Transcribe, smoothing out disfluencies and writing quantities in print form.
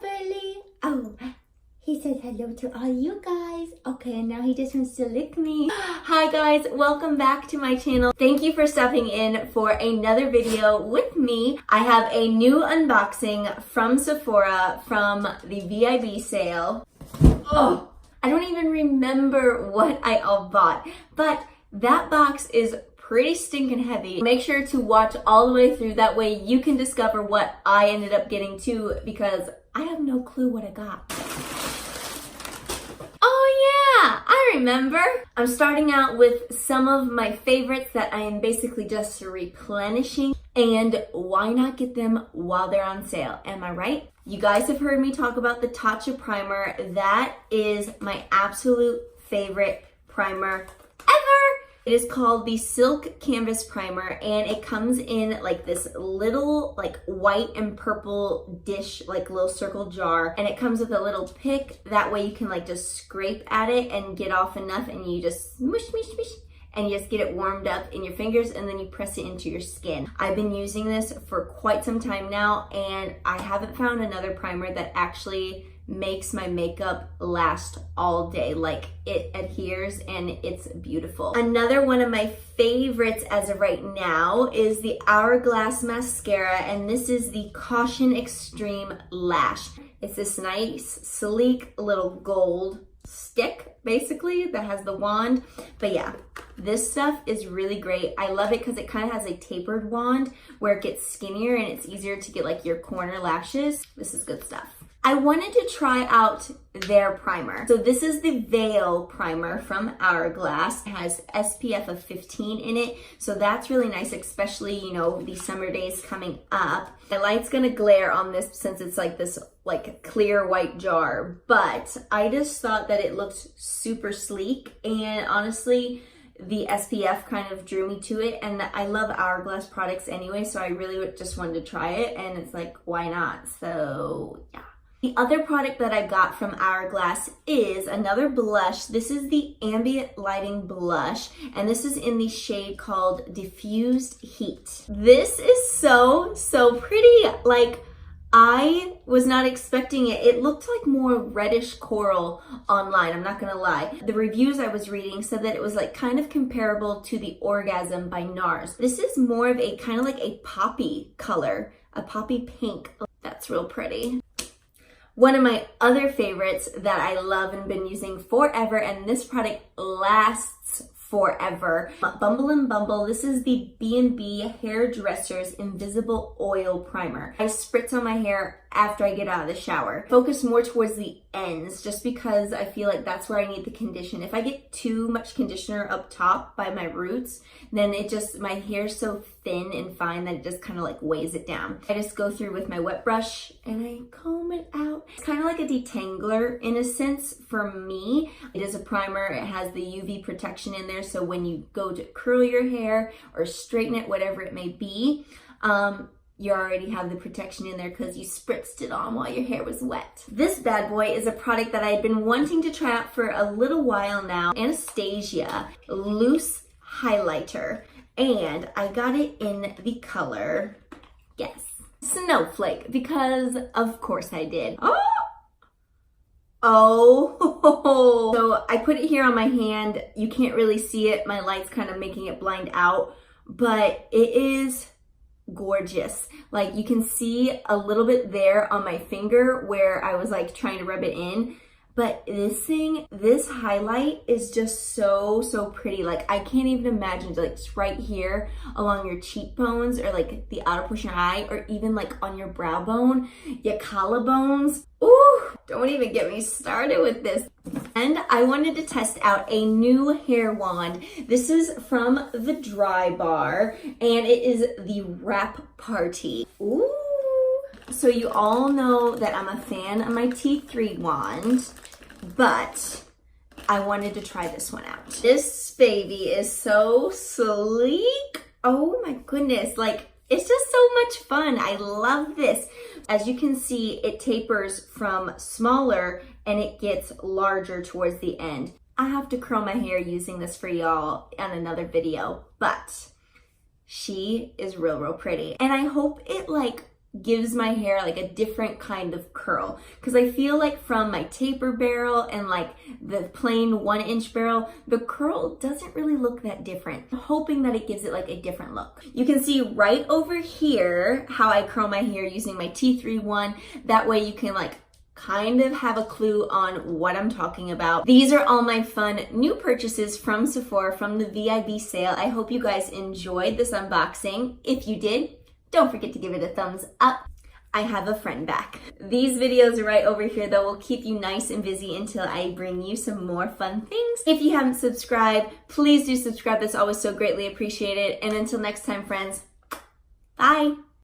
properly. Oh, he said hello to all you guys. Okay, and now he just wants to lick me. Hi guys, welcome back to my channel. Thank you for stopping in for another video with me. I have a new unboxing from Sephora from the VIB sale. Oh, I don't even remember what I all bought, but that box is pretty stinking heavy. Make sure to watch all the way through, that way you can discover what I ended up getting too, because I have no clue what I got. Oh yeah, I remember. I'm starting out with some of my favorites that I am basically just replenishing, and why not get them while they're on sale, am I right? You guys have heard me talk about the Tatcha primer. That is my absolute favorite primer ever. It is called the Silk Canvas Primer, and it comes in like this little like white and purple dish, like little circle jar, and it comes with a little pick. That way you can like just scrape at it and get off enough, and you just smush, smush, smush, and you just get it warmed up in your fingers, and then you press it into your skin. I've been using this for quite some time now, and I haven't found another primer that actually makes my makeup last all day. Like, it adheres and it's beautiful. Another one of my favorites as of right now is the Hourglass Mascara, and this is the Caution Extreme Lash. It's this nice, sleek little gold stick, basically, that has the wand. But yeah, this stuff is really great. I love it because it kind of has a tapered wand where it gets skinnier and it's easier to get like your corner lashes. This is good stuff. I wanted to try out their primer. So this is the Veil primer from Hourglass. It has SPF of 15 in it, so that's really nice, especially, you know, these summer days coming up. The light's gonna glare on this since it's like this like clear white jar, but I just thought that it looked super sleek, and honestly, the SPF kind of drew me to it, and I love Hourglass products anyway, so I really just wanted to try it, and it's like, why not? So yeah. The other product that I got from Hourglass is another blush. This is the Ambient Lighting Blush, and this is in the shade called Diffused Heat. This is so pretty. Like, I was not expecting it. It looked like more reddish coral online, I'm not gonna lie. The reviews I was reading said that it was like kind of comparable to the Orgasm by NARS. This is more of a kind of like a poppy color, a poppy pink. That's real pretty. One of my other favorites that I love and been using forever, and this product lasts forever, Bumble. This is the B&B Hairdresser's Invisible Oil Primer. I spritz on my hair after I get out of the shower. Focus more towards the ends, just because I feel like that's where I need the condition. If I get too much conditioner up top by my roots, then it just, my hair's so thin and fine that it just kind of like weighs it down. I just go through with my wet brush and I comb it out. It's kind of like a detangler in a sense for me. It is a primer. It has the UV protection in there, so when you go to curl your hair or straighten it, whatever it may be, you already have the protection in there because you spritzed it on while your hair was wet. This bad boy is a product that I've been wanting to try out for a little while now. Anastasia Loose Highlighter. And I got it in the color, yes, Snowflake, because of course I did. Oh, so I put it here on my hand. You can't really see it. My light's kind of making it blind out, but it is gorgeous. Like, you can see a little bit there on my finger where I was like trying to rub it in, but this highlight is just so pretty. Like, I can't even imagine, like, it's right here along your cheekbones, or like the outer portion of your eye, or even like on your brow bone, your collarbones. Ooh, don't even get me started with this. And I wanted to test out a new hair wand. This is from the Dry Bar, and it is the Wrap Party. Ooh. So you all know that I'm a fan of my T3 wand, but I wanted to try this one out. This baby is so sleek. Oh my goodness, like, it's just so much fun. I love this. As you can see, it tapers from smaller and it gets larger towards the end. I have to curl my hair using this for y'all on another video, but she is real pretty. And I hope it like gives my hair like a different kind of curl. Because I feel like from my taper barrel and like the plain 1-inch barrel, the curl doesn't really look that different. I'm hoping that it gives it like a different look. You can see right over here how I curl my hair using my T3 one. That way you can like kind of have a clue on what I'm talking about. These are all my fun new purchases from Sephora from the VIB sale. I hope you guys enjoyed this unboxing. If you did, don't forget to give it a thumbs up. I have a friend back. These videos are right over here that will keep you nice and busy until I bring you some more fun things. If you haven't subscribed, please do subscribe. That's always so greatly appreciated. And until next time, friends, bye.